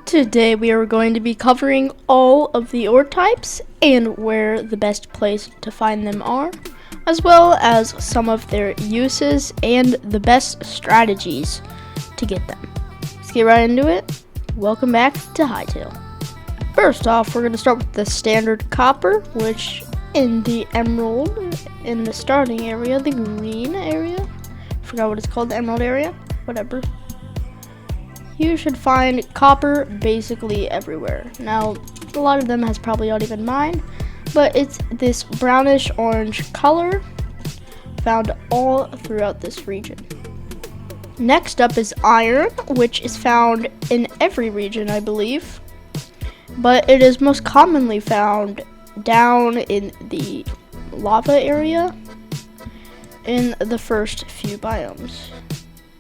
Today we are going to be covering all of the ore types and where the best place to find them are, as well as some of their uses and the best strategies to get them. Let's get right into it. Welcome back to Hytale. First off, we're going to start with the standard copper, which in the emerald, in the starting area, the green area, forgot what it's called, the emerald area, whatever. You should find copper basically everywhere. Now, a lot of them has probably already been mined, but it's this brownish orange color found all throughout this region. Next up is iron, which is found in every region, I believe, but it is most commonly found down in the lava area in the first few biomes.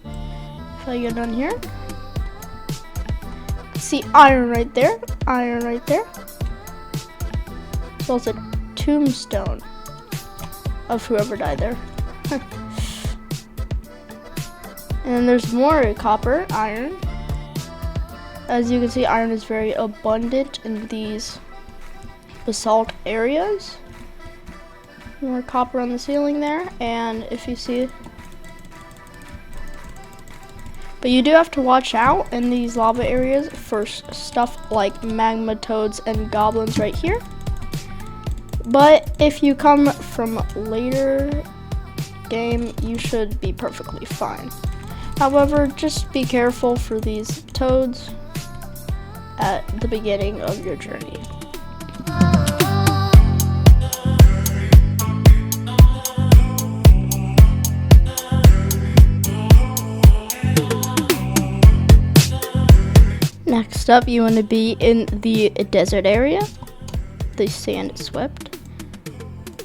If I get on here, see iron right there, iron right there. So it's a tombstone of whoever died there. And there's more copper, iron. As you can see, iron is very abundant in these basalt areas. More copper on the ceiling there, and if you see, but you do have to watch out in these lava areas for stuff like magma toads and goblins right here. But if you come from later game, you should be perfectly fine. However, just be careful for these toads at the beginning of your journey. Next up, you want to be in the desert area, the sand swept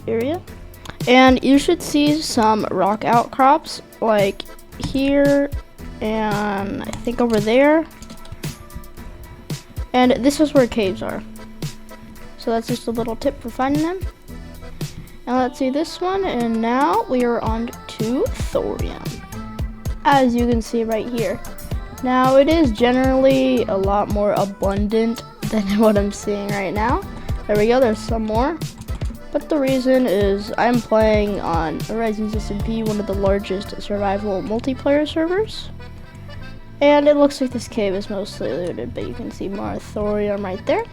area, and you should see some rock outcrops like here and I think over there, and this is where caves are. So that's just a little tip for finding them. And let's see this one, and now we are on to thorium, as you can see right here. Now, it is generally a lot more abundant than what I'm seeing right now. There we go, there's some more. But the reason is I'm playing on Horizon SMP, one of the largest survival multiplayer servers. And it looks like this cave is mostly looted, but you can see more thorium right there.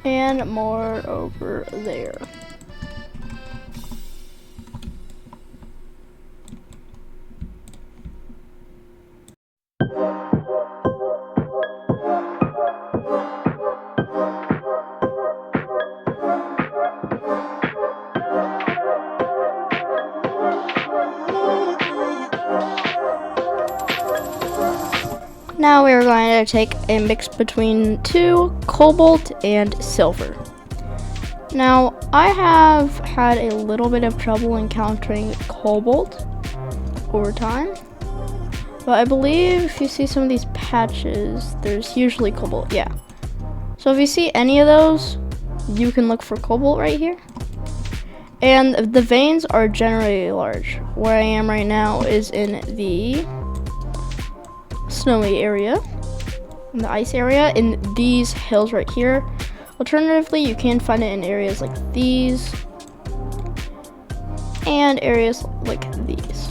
And more over there. Now we are going to take a mix between two, cobalt and silver. Now, I have had a little bit of trouble encountering cobalt over time, but I believe if you see some of these patches, there's usually cobalt, yeah. So if you see any of those, you can look for cobalt right here. And the veins are generally large. Where I am right now is in the snowy area, in the ice area, in these hills right here. Alternatively, you can find it in areas like these and areas like these.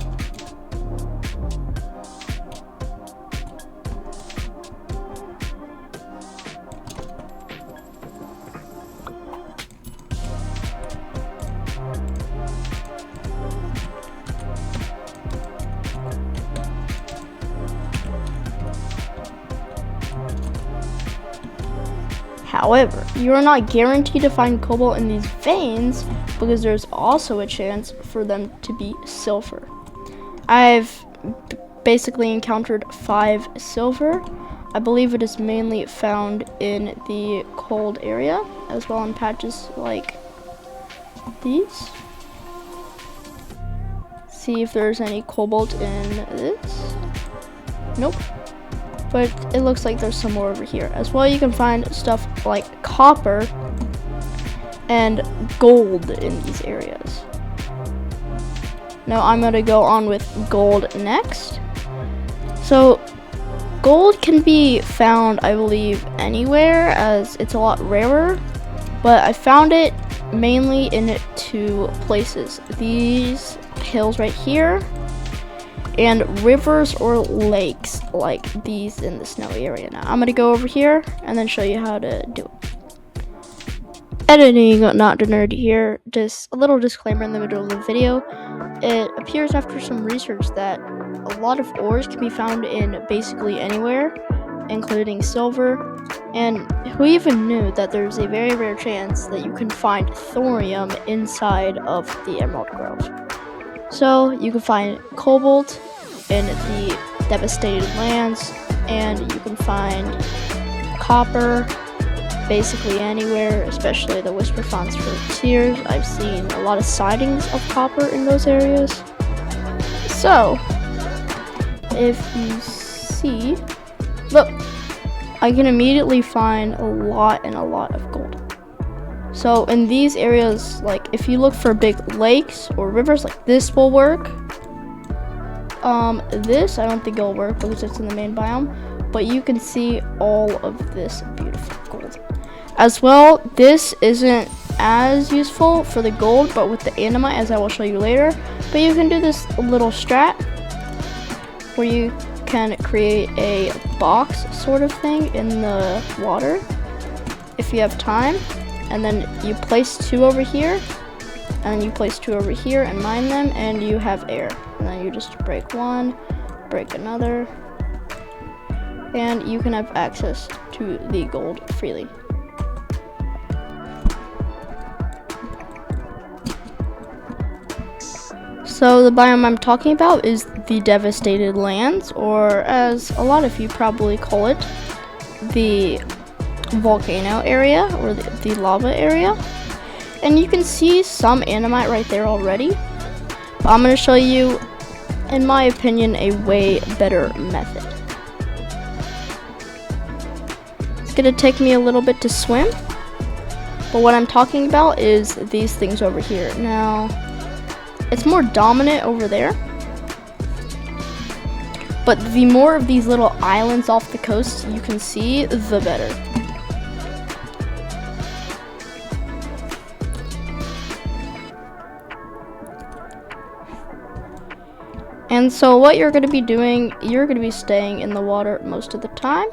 However, you are not guaranteed to find cobalt in these veins because there's also a chance for them to be silver. I've basically encountered 5 silver. I believe it is mainly found in the cold area as well in patches like these. See if there's any cobalt in this. Nope. But it looks like there's some more over here. As well, you can find stuff like copper and gold in these areas. Now I'm going to go on with gold next. So gold can be found, I believe, anywhere, as it's a lot rarer, but I found it mainly in 2 places. These hills right here, and rivers or lakes like these in the snowy area. Now I'm gonna go over here and then show you how to do it. Editing, not the nerd here. Just a little disclaimer in the middle of the video. It appears after some research that a lot of ores can be found in basically anywhere, including silver, and who even knew that there's a very rare chance that you can find thorium inside of the Emerald Grove. So you can find cobalt in the devastated lands, and you can find copper basically anywhere, especially the Whisper Fonts Frontiers. I've seen a lot of sightings of copper in those areas. So if you see, look, I can immediately find a lot of gold. So in these areas, like if you look for big lakes or rivers, like this will work. This I don't think it'll work because it's in the main biome, but you can see all of this beautiful gold. As well, this isn't as useful for the gold, but with the andamite, as I will show you later. But you can do this little strat where you can create a box sort of thing in the water if you have time, and then you place 2 over here, and you place 2 over here and mine them, and you have air. And then you just break one, break another, and you can have access to the gold freely. So the biome I'm talking about is the devastated lands, or as a lot of you probably call it, the volcano area, or the lava area. And you can see some andamite right there already, but I'm going to show you, in my opinion, a way better method. It's going to take me a little bit to swim, but what I'm talking about is these things over here. Now, it's more dominant over there, but the more of these little islands off the coast you can see, the better. And so what you're going to be doing, you're going to be staying in the water most of the time,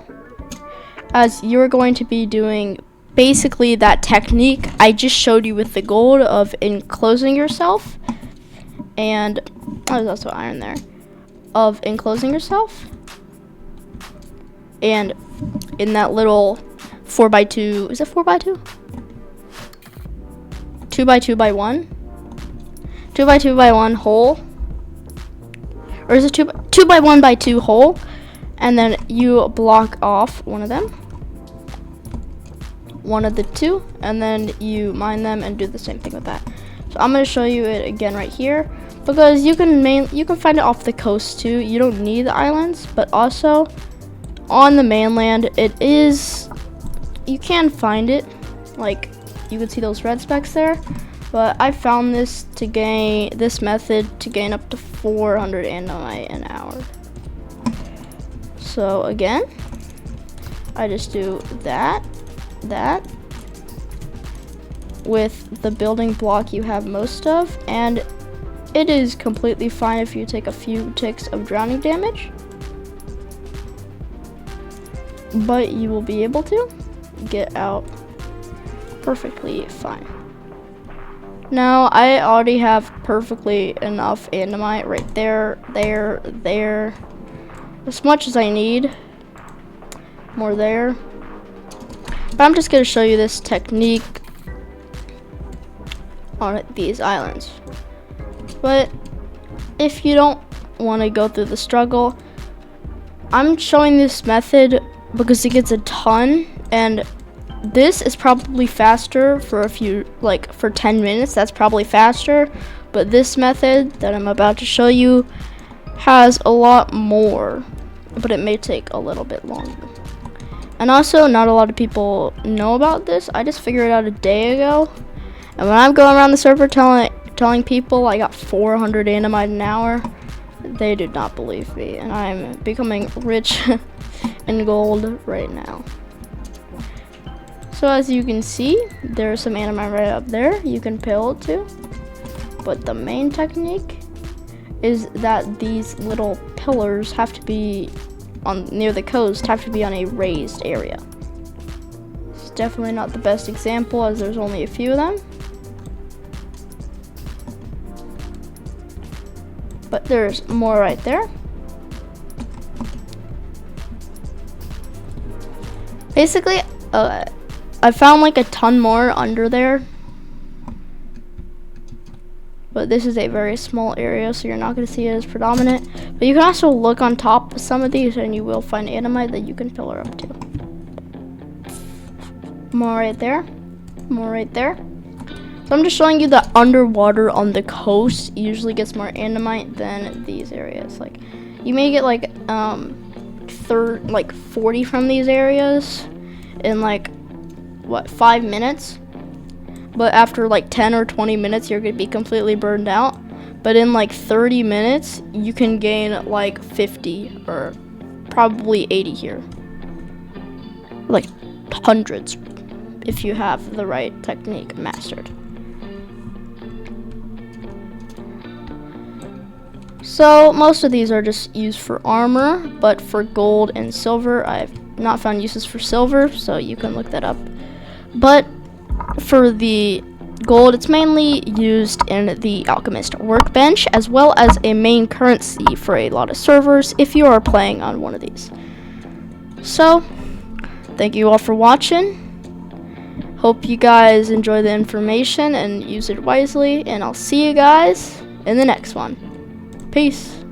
as you're going to be doing basically that technique I just showed you with the gold of enclosing yourself. And there's also iron there, of enclosing yourself, and in that little 4x2, is it 4x2? 2x2x1? 2x2x1 hole, or is it 2x1x2 hole? And then you block off one of them, one of the 2, and then you mine them and do the same thing with that. So I'm going to show you it again right here, because you can find it off the coast too. You don't need the islands, but also on the mainland you can find it. Like you can see those red specks there, but I found this method to gain up to 400 andamite an hour. So again, I just do that with the building block you have most of, and it is completely fine if you take a few ticks of drowning damage, but you will be able to get out perfectly fine. Now I already have perfectly enough andamite right there, as much as I need, more there, but I'm just going to show you this technique on these islands. But if you don't want to go through the struggle, I'm showing this method because it gets a ton, and this is probably faster for for 10 minutes. That's probably faster, but this method that I'm about to show you has a lot more, but it may take a little bit longer. And also, not a lot of people know about this. I just figured it out a day ago, and when I'm going around the server telling telling people I got 400 animite an hour, they did not believe me, and I'm becoming rich in gold right now. So as you can see, there's some animite right up there you can pill it to. But the main technique is that these little pillars have to be near the coast, have to be on a raised area. It's definitely not the best example as there's only a few of them. But there's more right there. Basically, I found like a ton more under there. But this is a very small area, so you're not going to see it as predominant. But you can also look on top of some of these, and you will find animite that you can pillar up to. More right there. More right there. So I'm just showing you that underwater on the coast usually gets more animite than these areas. Like, you may get like 40 from these areas in like 5 minutes. But after like 10 or 20 minutes, you're gonna be completely burned out. But in like 30 minutes, you can gain like 50 or probably 80 here. Like hundreds if you have the right technique mastered. So most of these are just used for armor, but for gold and silver, I've not found uses for silver, so you can look that up. But for the gold, it's mainly used in the alchemist workbench, as well as a main currency for a lot of servers if you are playing on one of these. So thank you all for watching. Hope you guys enjoy the information and use it wisely, and I'll see you guys in the next one. Peace.